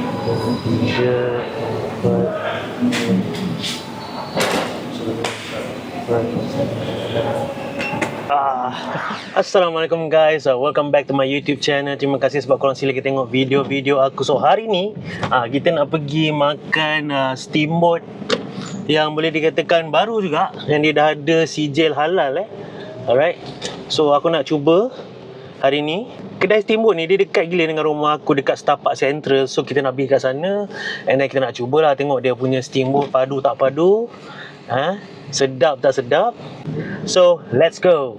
3, 4. Assalamualaikum guys, welcome back to my YouTube channel. Terima kasih sebab korang sila kita tengok video-video aku. So hari ni kita nak pergi makan steamboat yang boleh dikatakan baru juga, yang dia dah ada sijil halal Alright, so aku nak cuba hari ni. Kedai steamboat ni dia dekat gila dengan rumah aku, dekat Setapak Central. So kita nak pergi kat sana and then kita nak cubalah tengok dia punya steamboat padu tak padu, sedap tak sedap. So let's go.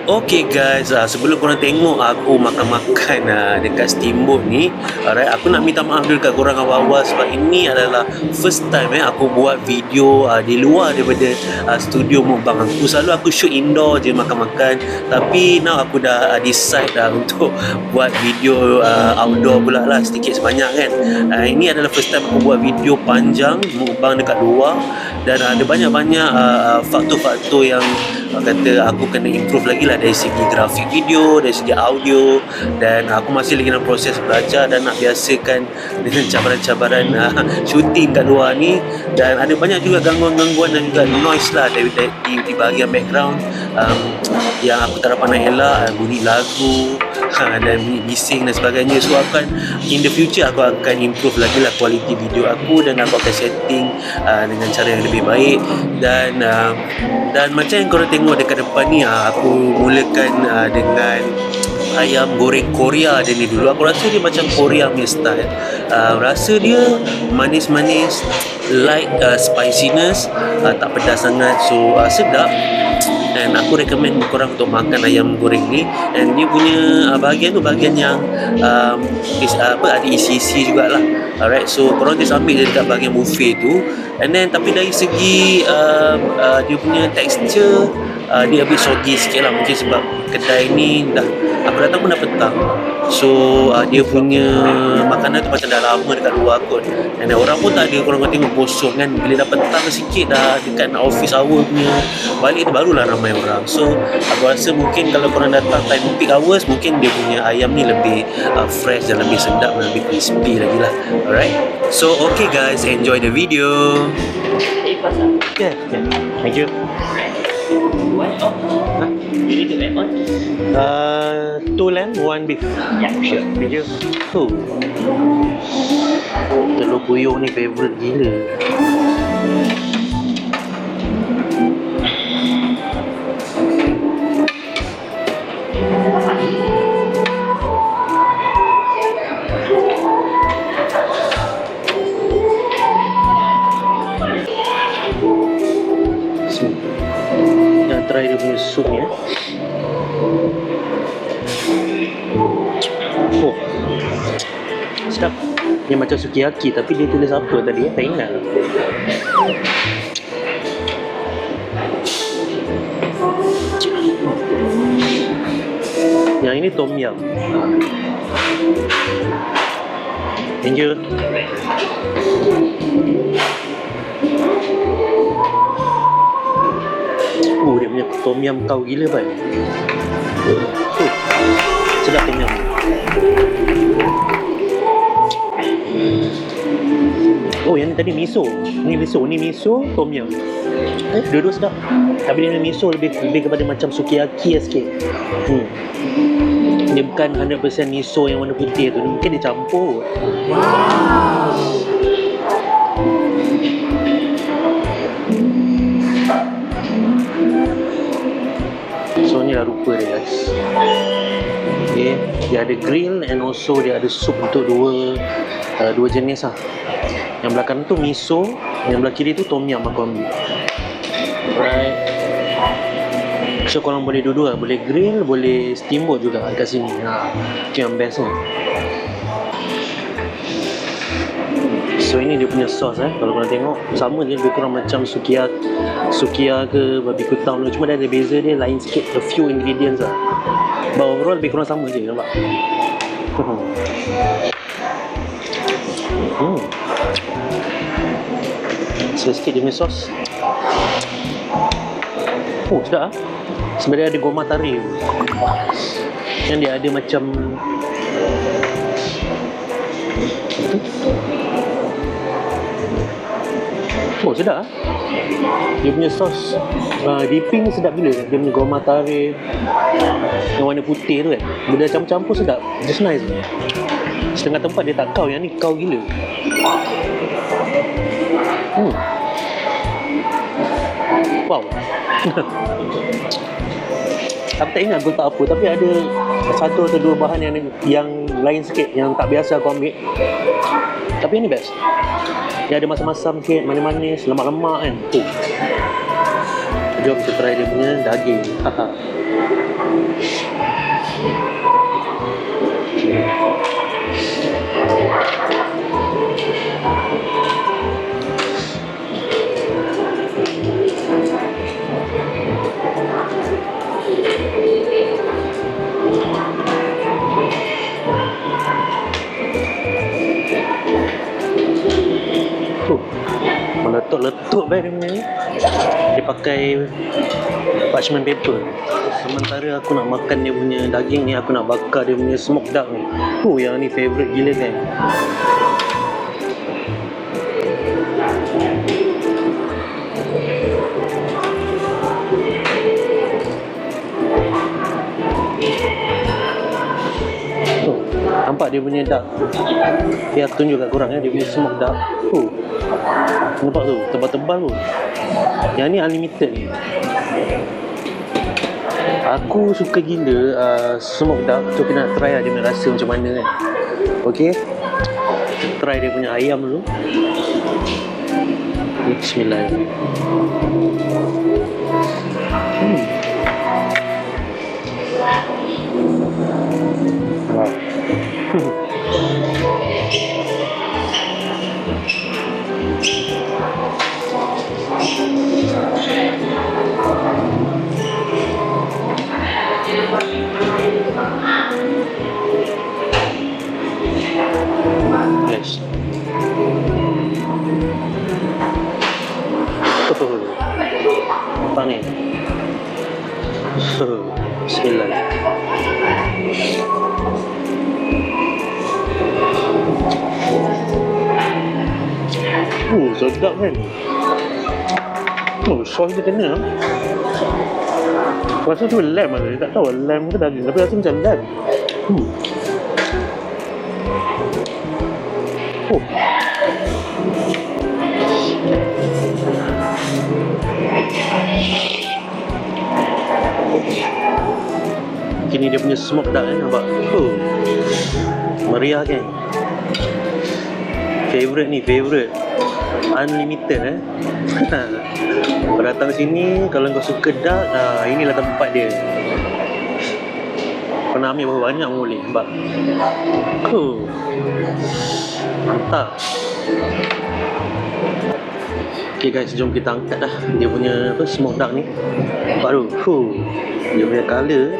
Okay guys, sebelum korang tengok aku makan-makan dekat steamboat ni, alright, aku nak minta maaf dulu dekat korang awal-awal sebab ini adalah first time aku buat video di luar daripada studio mukbang aku. Selalu aku shoot indoor je makan-makan, tapi now aku dah decide untuk buat video outdoor pula lah, sedikit sebanyak kan. Ini adalah first time aku buat video panjang mukbang dekat luar, dan ada banyak-banyak faktor-faktor yang kata aku kena improve lagi lah dari segi grafik video, dari segi audio, dan aku masih lagi dalam proses belajar dan nak biasakan dengan cabaran-cabaran shooting kat luar ni. Dan ada banyak juga gangguan-gangguan dan juga noise lah di bahagian background yang aku tak dapat nak elak, bunyi lagu dan bunyi bising dan sebagainya. So akan in the future aku akan improve lagi lah kualiti video aku, dan aku akan setting dengan cara yang lebih baik. Dan macam yang korang tengok dekat depan ni, aku mulakan dengan ayam goreng Korea dia ni dulu. Aku rasa dia macam Korea punya style. Rasa dia manis-manis, light spiciness, tak pedas sangat, so sedap. Dan aku recommend korang untuk makan ayam goreng ni. Dan dia punya bahagian tu bahagian yang ada isi-isi jugalah. Alright, so korang just ambil je dekat bahagian buffet tu. And then tapi dari segi dia punya texture, dia a bit soggy sikit lah. Mungkin sebab kedai ni aku datang pun dah petang, so dia punya makanan tu macam dah lama dekat luar kot. Dan orang pun tak ada, korang tengok kosong kan. Bila dah petang sikit dah dekat office hour punya balik tu barulah ramai orang. So aku rasa mungkin kalau korang datang time peak hours, mungkin dia punya ayam ni lebih fresh dan lebih sedap dan lebih crispy lagi lah. Alright, so okay guys, enjoy the video. Okay, thank you. Huh? You need to add on? 2 lamb, 1 beef. Yeah, sure. Video. Telur puyuh ni favourite gila. Jangan try dia punya sup ni. Oh, sedap. Dia macam sukiyaki tapi dia tulis apa tadi? Tak ingat. Yang ini tom yum. Angel. Dia punya tom yum kau gila kan. Sedap tom yum. Oh, yang ni tadi miso. Ni miso tom yum. Dua-dua sedap. Tapi dia punya miso lebih kepada macam sukiyaki sikit. Dia bukan 100% miso yang warna putih tu. Mungkin dia campur. So ni lah rupa dia guys. Okay, dia ada grill and also dia ada sup untuk dua jenis lah. Yang belakang tu miso, yang belah kiri tu tom yum aku ambil. Alright. So korang boleh dua-dua, boleh grill, boleh steamboat juga kat sini. Itu yang best ni. So ini dia punya sauce kalau korang tengok sama je, lebih kurang macam sukiya ke barbecue town, cuma dia ada beza dia lain sikit, a few ingredients lah. But overall lebih kurang sama je, nampak? Sikit dia punya sauce. Oh, sedap lah. Sebenarnya ada goma tari yang dia ada macam oh, sedap lah. Dia punya sos dipping sedap gila. Dia punya goma tari yang warna putih tu kan, bila campur-campur sedap, just nice. Setengah tempat dia tak kau, yang ni kau gila. Wow. Aku tak ingat aku tak apa, tapi ada satu atau dua bahan yang lain sikit, yang tak biasa aku ambil. Tapi ini best. Dia ada masam-masam sikit, manis-manis, lemak-lemak kan. Jom kita try dia punya daging. Meletup baik dia punya ni. Dia pakai parchment paper. Sementara aku nak makan dia punya daging ni, aku nak bakar dia punya smoked duck ni. Yang ni favourite gila kan. Nampak dia punya duck. Aku tunjuk kat korang dia punya smoked duck. Nampak tu, tebal-tebal tu. Yang ni unlimited ni. Aku suka gila smoked duck. So kita nak try lah dia punya rasa macam mana kan. Okay, try dia punya ayam dulu. Bismillahirrahmanirrahim. Wow. Yes. Apa ni? Bismillah. Sedap kan? Sos dia kena. Rasa tu lamb lah, tak tahu lamb ke daging, tapi rasa macam lamb. Oh. Ini dia punya smoke duck nampak. Meriah kan. Favorite unlimited Kau datang sini kalau kau suka duck, inilah tempat dia. Kau nak ambil berapa banyak boleh, nampak. Mantap. Okay guys, jom kita angkat dah dia punya smoke duck ni. Baru dia punya colour.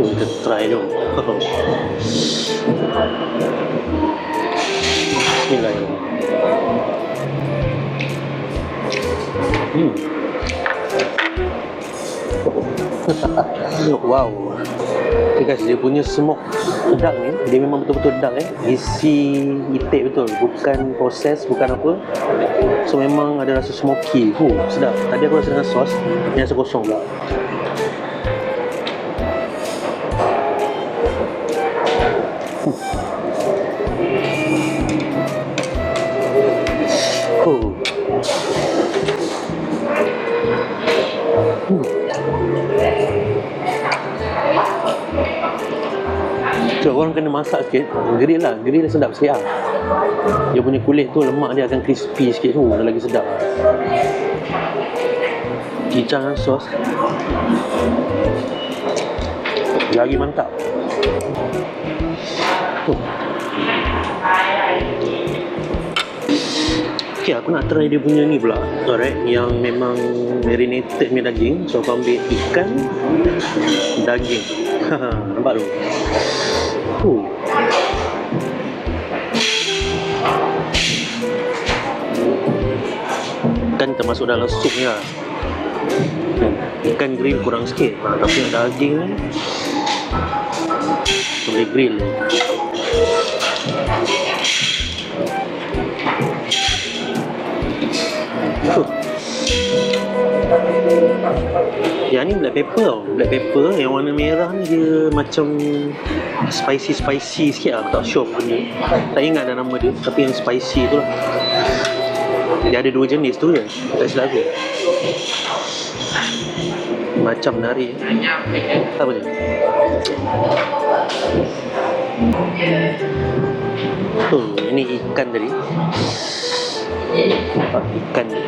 Kita try dulu. Wow. Okay guys, dia punya smoke duck ni, dia memang betul-betul duck isi itik betul, bukan proses, bukan apa. So memang ada rasa smoky. Sedap. Tadi aku rasa dengan sos, ni rasa kosong pula. So orang kena masak sikit, grill sedap sikit lah. Dia punya kulit tu lemak dia akan crispy sikit, dah lagi sedap lah. Cicang dengan sos lagi mantap. Okay, aku nak try dia punya ni pula. Alright, yang memang marinated punya daging. So aku ambil ikan, daging. Nampak tu? Ikan termasuk dalam sup ni lah. Ikan grill kurang sikit, tapi daging ni boleh grill. Yang ni black pepper tau. Black pepper yang warna merah ni dia macam spicy sikit lah. Aku tak sure apa ni, tak ingat dah nama dia, tapi yang spicy tu lah. Dia ada dua jenis tu je, tak silap aku. Macam nari. Apa je? Ini ikan tadi. Ikan ni.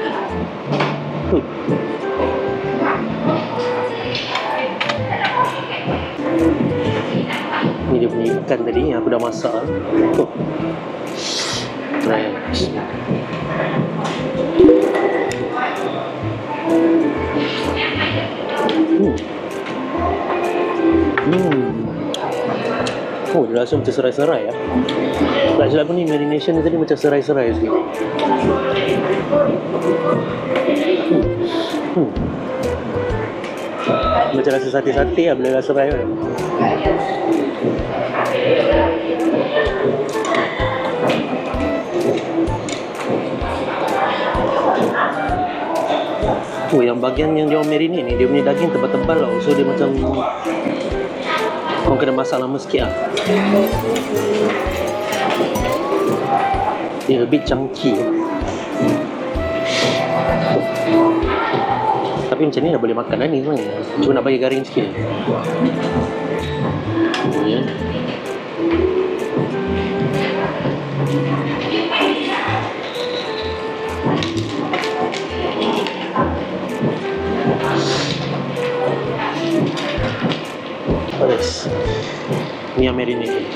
Ni dia punya ikan tadi yang aku dah masak. Try. Dia rasa macam serai-serai lah. Tak silap aku ni marination ni tadi macam serai-serai sikit. Macam rasa sate-sate lah bila rasa serai kan. Yang bagian yang dia marinate ni, dia punya daging tebal-tebal tau. So dia macam kau kena masak lama sikit lah. Dia a bit chunky. Tapi macam ni dah boleh makan dah ni sebenarnya. Cuma nak bagi garing sikit. Ya. Panas. Ni yang marinate.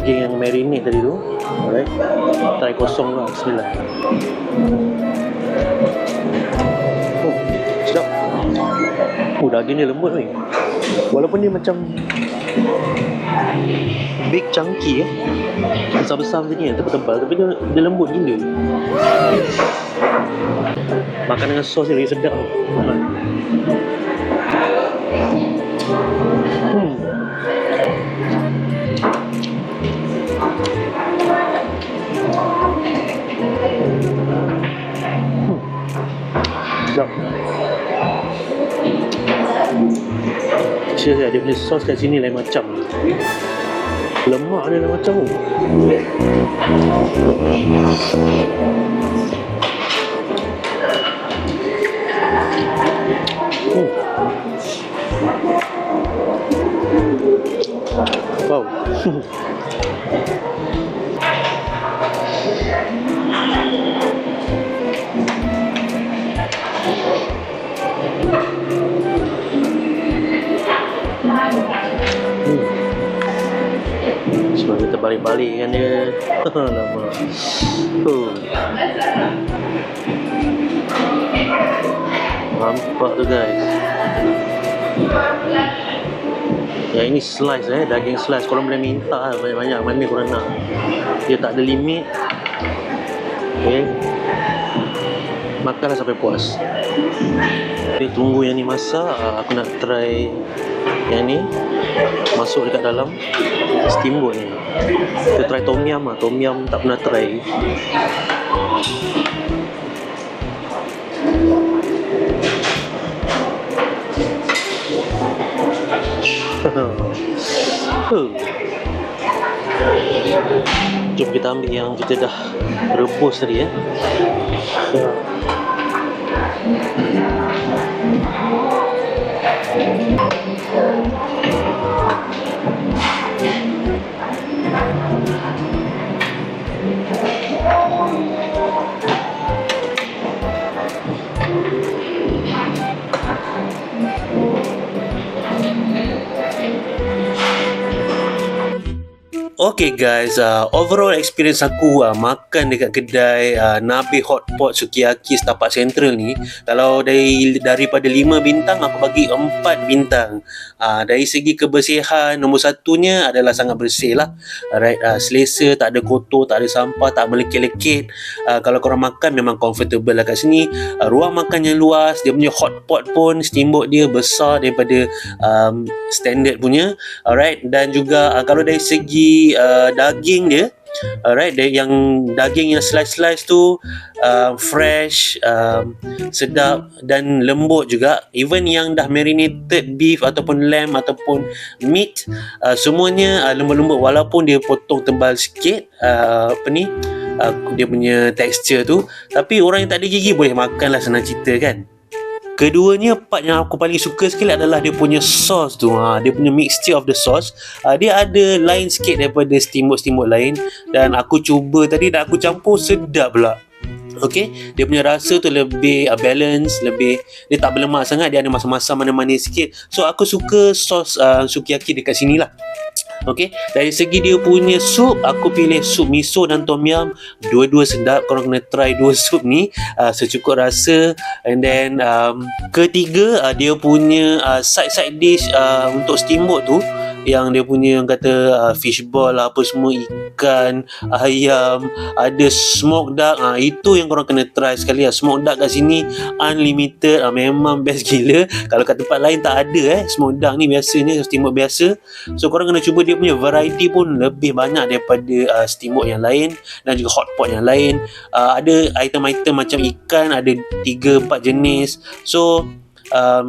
daging yang marinate tadi tu. Alright, try kosong lah. Bismillah. Oh, sedap. Oh, daging dia lembut ni. Walaupun dia macam big chunky besar-besar macam ni, tebal-tebal, tapi dia lembut gila. Makan dengan sos dia lagi sedap. Sedap. Serius, dia punya sos kat sini lain macam. Lemak dia lain macam tu. Wow. Sebab kita balik-balik kan dia. Lama. Nampak tu guys. Yang ini slice daging slice. Korang boleh minta banyak-banyak mana korang nak. Dia tak ada limit. Okay, makanlah sampai puas. Okay, tunggu yang ni masak. Aku nak try yang ni masuk dekat dalam steamboat ni. Kita try tom yum lah. Tom yum tak pernah try. Jom kita ambil yang kita dah rebus tadi Okay guys, overall experience aku makan dekat kedai Nabe Hotpot Sukiyaki Setapak Central ni, kalau daripada 5 bintang aku bagi 4 bintang. Dari segi kebersihan, nombor satunya adalah sangat bersih lah. Alright, selesa, tak ada kotor, tak ada sampah, tak melekit-lekit. Kalau korang makan memang comfortable lah kat sini. Ruang makan yang luas, dia punya hotpot pun steamboat dia besar daripada standard punya. Alright, dan juga kalau dari segi daging dia, alright, yang daging yang slice tu fresh, sedap dan lembut juga. Even yang dah marinated beef ataupun lamb ataupun meat, semuanya lembut-lembut walaupun dia potong tebal sikit dia punya tekstur tu. Tapi orang yang tak ada gigi boleh makan lah, senang cerita kan. Keduanya, part yang aku paling suka sekali adalah dia punya sauce tu. Dia punya mixture of the sauce. Dia ada lain sikit daripada steamboat lain. Dan aku cuba tadi dan aku campur, sedap pula. Okay, dia punya rasa tu lebih balance, dia tak berlemak sangat, dia ada masam-masam manis-manis sikit. So aku suka sos sukiyaki dekat sini lah. Okay, dari segi dia punya sup, aku pilih sup miso dan tom yum. Dua-dua sedap, korang kena try dua sup ni secukup rasa. And then ketiga, dia punya side dish untuk steamboat tu, yang dia punya yang kata fishball lah, apa semua, ikan, ayam, ada smoked duck. Itu yang korang kena try sekali lah. Smoked duck kat sini unlimited, memang best gila. Kalau kat tempat lain tak ada smoked duck ni, biasanya steamboat biasa. So korang kena cuba, dia punya variety pun lebih banyak daripada steamboat yang lain dan juga hotpot yang lain. Ada item-item macam ikan, ada 3-4 jenis. So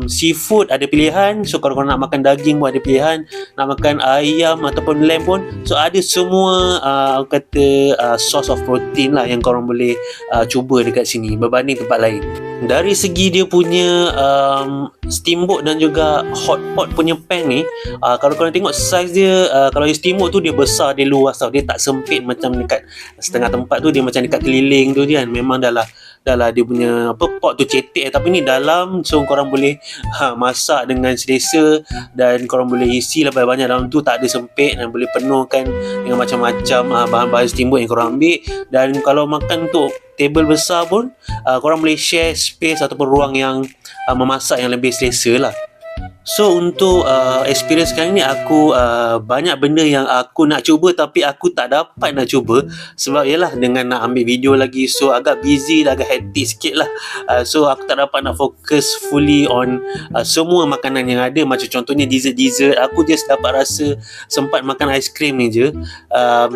seafood ada pilihan. So kalau korang nak makan daging pun ada pilihan, nak makan ayam ataupun lamb pun, so ada semua source of protein lah yang korang boleh cuba dekat sini berbanding tempat lain. Dari segi dia punya steamboat dan juga hotpot punya pan ni, kalau korang tengok size dia, kalau yang steamboat tu dia besar, dia luas tau, dia tak sempit macam dekat setengah tempat tu, dia macam dekat keliling tu kan. Memang dah lah dah lah dia punya pot tu cetek, tapi ni dalam, so korang boleh masak dengan selesa dan korang boleh isi lebih banyak dalam tu, tak ada sempit, dan boleh penuhkan dengan macam-macam bahan-bahan steamboat yang korang ambil. Dan kalau makan untuk table besar pun korang boleh share space ataupun ruang yang memasak yang lebih selesa lah. So untuk experience kali ni aku banyak benda yang aku nak cuba tapi aku tak dapat nak cuba sebab yalah dengan nak ambil video lagi, so agak busy, agak hectic sikit lah. So aku tak dapat nak fokus fully on semua makanan yang ada. Macam contohnya dessert, aku just dapat rasa sempat makan aiskrim ni je,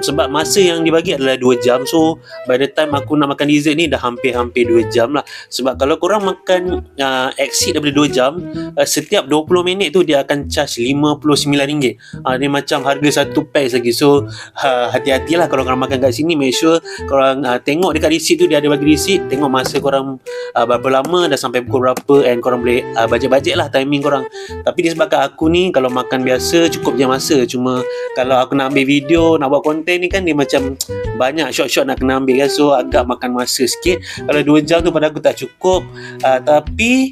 sebab masa yang dibagi adalah 2 jam. So by the time aku nak makan dessert ni dah hampir 2 jam lah. Sebab kalau korang makan exceed daripada 2 jam, setiap 20 minit tu dia akan charge RM59. Dia macam harga satu pack lagi. So hati-hatilah kalau korang makan kat sini. Make sure korang tengok dekat receipt tu, dia ada bagi receipt, tengok masa korang berapa lama dah sampai pukul berapa, and korang boleh bajet-bajet lah timing korang. Tapi disebabkan aku ni kalau makan biasa cukup je masa, cuma kalau aku nak ambil video, nak buat konten ni kan dia macam banyak shot-shot nak kena ambil kan, so agak makan masa sikit. Kalau 2 jam tu pada aku tak cukup. Tapi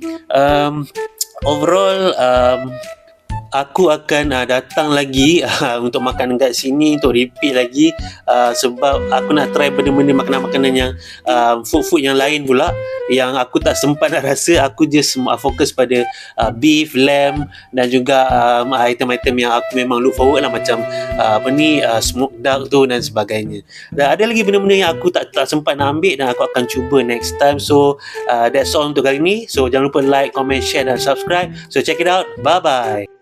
overall aku akan datang lagi untuk makan dekat sini, untuk repeat lagi, sebab aku nak try benda-benda makanan-makanan yang food yang lain pula yang aku tak sempat nak rasa. Aku just fokus pada beef, lamb dan juga item-item yang aku memang look forward lah, macam smoked duck tu dan sebagainya. Dan ada lagi benda-benda yang aku tak sempat nak ambil dan aku akan cuba next time. So that's all untuk kali ni. So jangan lupa like, comment, share dan subscribe. So check it out. Bye bye.